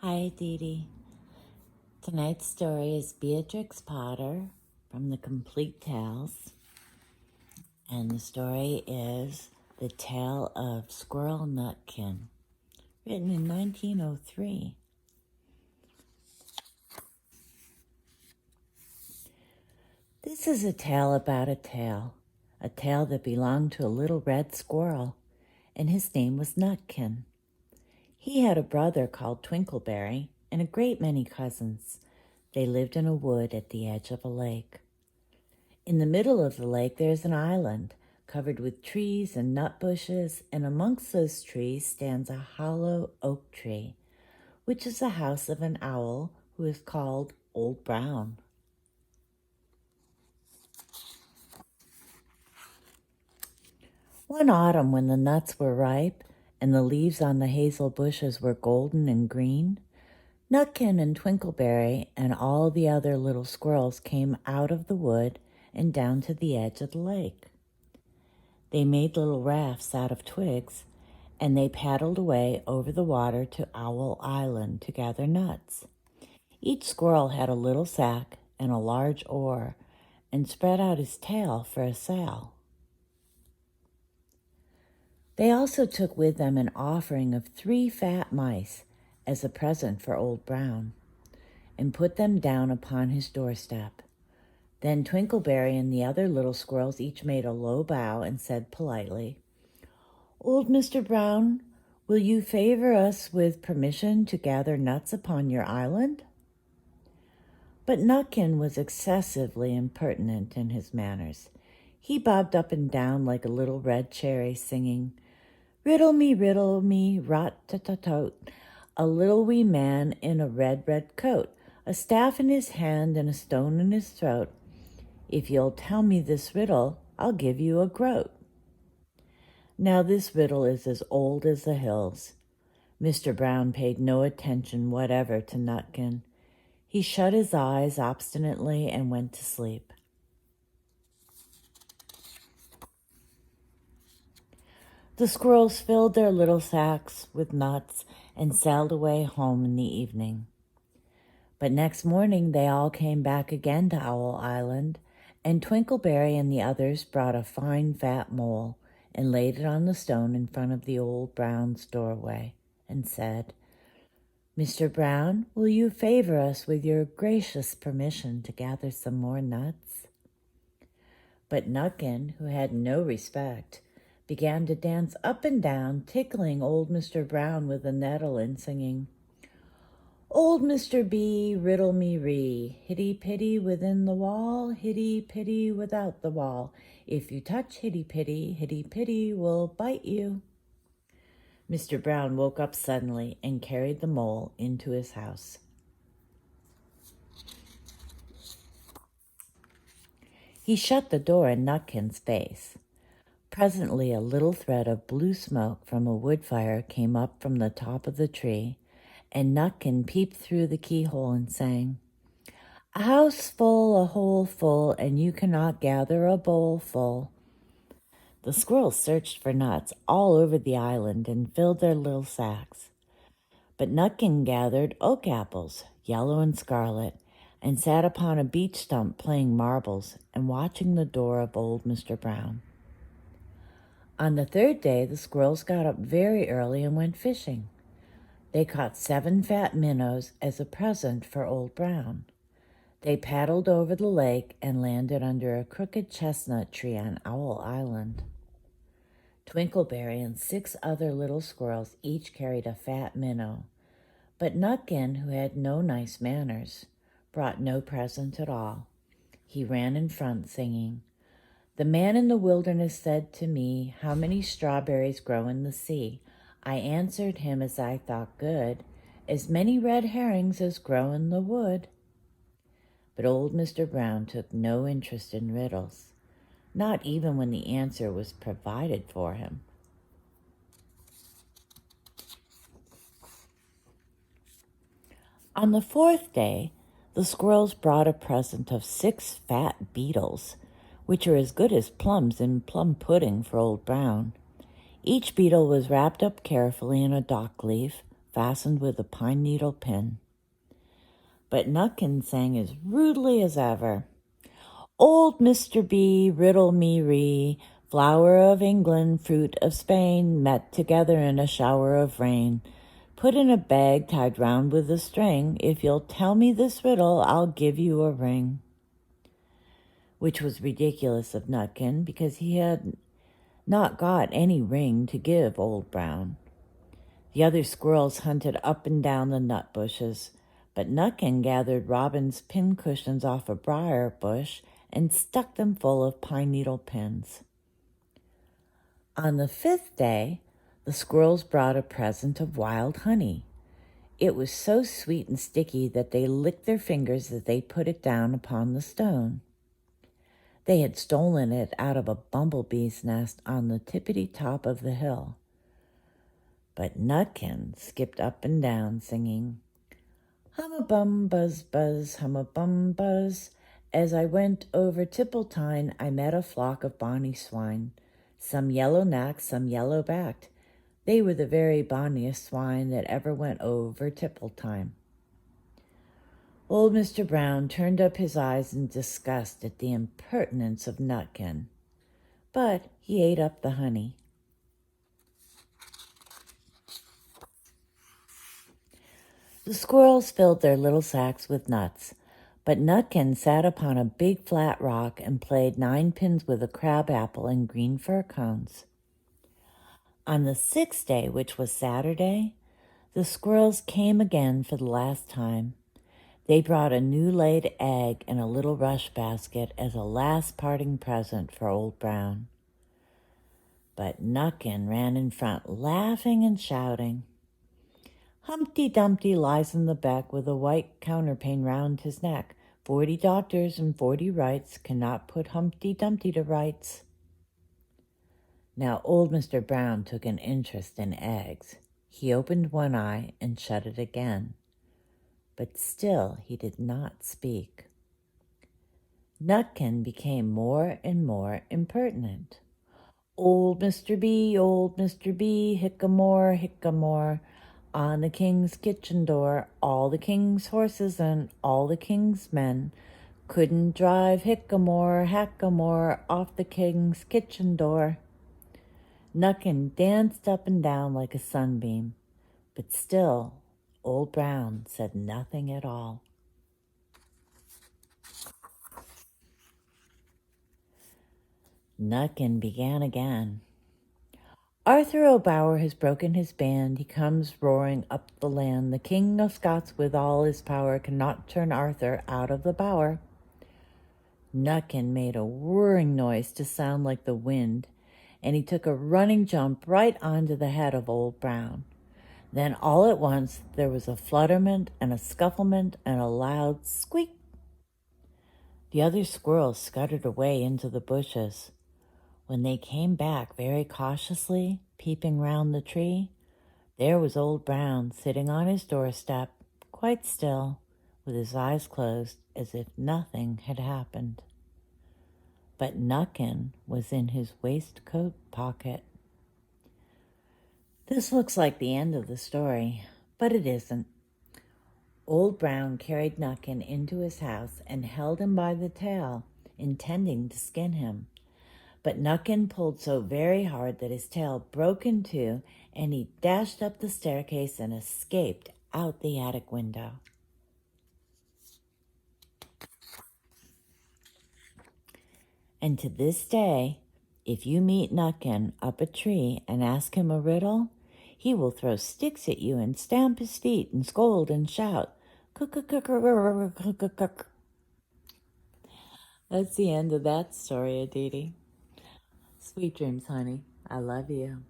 Hi, Dee Dee. Tonight's story is Beatrix Potter from the Complete Tales, and the story is The Tale of Squirrel Nutkin, written in 1903. This is a tale about a tale that belonged to a little red squirrel, and his name was Nutkin. He had a brother called Twinkleberry and a great many cousins. They lived in a wood at the edge of a lake. In the middle of the lake there's an island covered with trees and nut bushes, and amongst those trees stands a hollow oak tree, which is the house of an owl who is called Old Brown. One autumn, when the nuts were ripe and the leaves on the hazel bushes were golden and green, Nutkin and Twinkleberry and all the other little squirrels came out of the wood and down to the edge of the lake. They made little rafts out of twigs, and they paddled away over the water to Owl Island to gather nuts. Each squirrel had a little sack and a large oar, and spread out his tail for a sail. They also took with them an offering of 3 fat mice as a present for Old Brown, and put them down upon his doorstep. Then Twinkleberry and the other little squirrels each made a low bow and said politely, "Old Mr. Brown, will you favor us with permission to gather nuts upon your island?" But Nutkin was excessively impertinent in his manners. He bobbed up and down like a little red cherry, singing, riddle me, rot-ta-ta-tote, a little wee man in a red, red coat, a staff in his hand and a stone in his throat. If you'll tell me this riddle, I'll give you a groat. Now this riddle is as old as the hills. Mr. Brown paid no attention whatever to Nutkin. He shut his eyes obstinately and went to sleep. The squirrels filled their little sacks with nuts and sailed away home in the evening. But next morning they all came back again to Owl Island, and Twinkleberry and the others brought a fine fat mole and laid it on the stone in front of the Old Brown's doorway, and said, "Mr. Brown, will you favor us with your gracious permission to gather some more nuts?" But Nutkin, who had no respect, began to dance up and down, tickling old Mr. Brown with a nettle and singing, "Old Mr. B, riddle me ree, hitty-pitty within the wall, hitty-pitty without the wall. If you touch hitty-pitty, hitty-pitty will bite you." Mr. Brown woke up suddenly and carried the mole into his house. He shut the door in Nutkin's face. Presently a little thread of blue smoke from a wood fire came up from the top of the tree, and Nutkin peeped through the keyhole and sang, "A house full, a hole full, and you cannot gather a bowl full." The squirrels searched for nuts all over the island and filled their little sacks. But Nutkin gathered oak apples, yellow and scarlet, and sat upon a beech stump playing marbles and watching the door of old Mr. Brown. On the 3rd day, the squirrels got up very early and went fishing. They caught 7 fat minnows as a present for Old Brown. They paddled over the lake and landed under a crooked chestnut tree on Owl Island. Twinkleberry and 6 other little squirrels each carried a fat minnow, but Nutkin, who had no nice manners, brought no present at all. He ran in front, singing, "The man in the wilderness said to me, 'How many strawberries grow in the sea?' I answered him as I thought good, 'As many red herrings as grow in the wood.'" But old Mr. Brown took no interest in riddles, not even when the answer was provided for him. On the 4th day, the squirrels brought a present of 6 fat beetles, which are as good as plums in plum pudding for Old Brown. Each beetle was wrapped up carefully in a dock leaf, fastened with a pine needle pin. But Nutkin sang as rudely as ever. Old Mr. B, riddle me ree, flower of England, fruit of Spain, met together in a shower of rain. Put in a bag tied round with a string. If you'll tell me this riddle, I'll give you a ring. Which was ridiculous of Nutkin, because he had not got any ring to give Old Brown. The other squirrels hunted up and down the nut bushes, but Nutkin gathered robin's pin cushions off a briar bush and stuck them full of pine needle pins. On the 5th day, the squirrels brought a present of wild honey. It was so sweet and sticky that they licked their fingers as they put it down upon the stone. They had stolen it out of a bumblebee's nest on the tippity-top of the hill. But Nutkin skipped up and down, singing, Hum-a-bum, buzz, buzz, hum-a-bum, buzz. As I went over Tippletine, I met a flock of bonny swine, some yellow-nacked, some yellow-backed. They were the very bonniest swine that ever went over Tippletine. Old Mr. Brown turned up his eyes in disgust at the impertinence of Nutkin, but he ate up the honey. The squirrels filled their little sacks with nuts, but Nutkin sat upon a big flat rock and played 9 pins with a crab apple and green fir cones. On the 6th day, which was Saturday, the squirrels came again for the last time. They brought a new-laid egg in a little rush basket as a last parting present for Old Brown. But Nutkin ran in front, laughing and shouting. Humpty Dumpty lies in the beck with a white counterpane round his neck. 40 doctors and 40 wrights cannot put Humpty Dumpty to rights. Now old Mr. Brown took an interest in eggs. He opened one eye and shut it again. But still he did not speak. Nutkin became more and more impertinent. Old Mr. B, hickamore, hickamore, on the king's kitchen door, all the king's horses and all the king's men couldn't drive hickamore, hackamore off the king's kitchen door. Nutkin danced up and down like a sunbeam, but still Old Brown said nothing at all. Nutkin began again. Arthur O'Bower has broken his band. He comes roaring up the land. The King of Scots with all his power cannot turn Arthur out of the bower. Nutkin made a whirring noise to sound like the wind, and he took a running jump right onto the head of Old Brown. Then all at once there was a flutterment and a scufflement and a loud squeak. The other squirrels scuttered away into the bushes. When they came back very cautiously, peeping round the tree, there was Old Brown sitting on his doorstep, quite still, with his eyes closed as if nothing had happened. But Nutkin was in his waistcoat pocket. This looks like the end of the story, but it isn't. Old Brown carried Nutkin into his house and held him by the tail, intending to skin him. But Nutkin pulled so very hard that his tail broke in two, and he dashed up the staircase and escaped out the attic window. And to this day, if you meet Nutkin up a tree and ask him a riddle, he will throw sticks at you and stamp his feet and scold and shout, "Cook-a-cook-a-cook-a-cook-a-cook." That's the end of that story, Aditi. Sweet dreams, honey. I love you.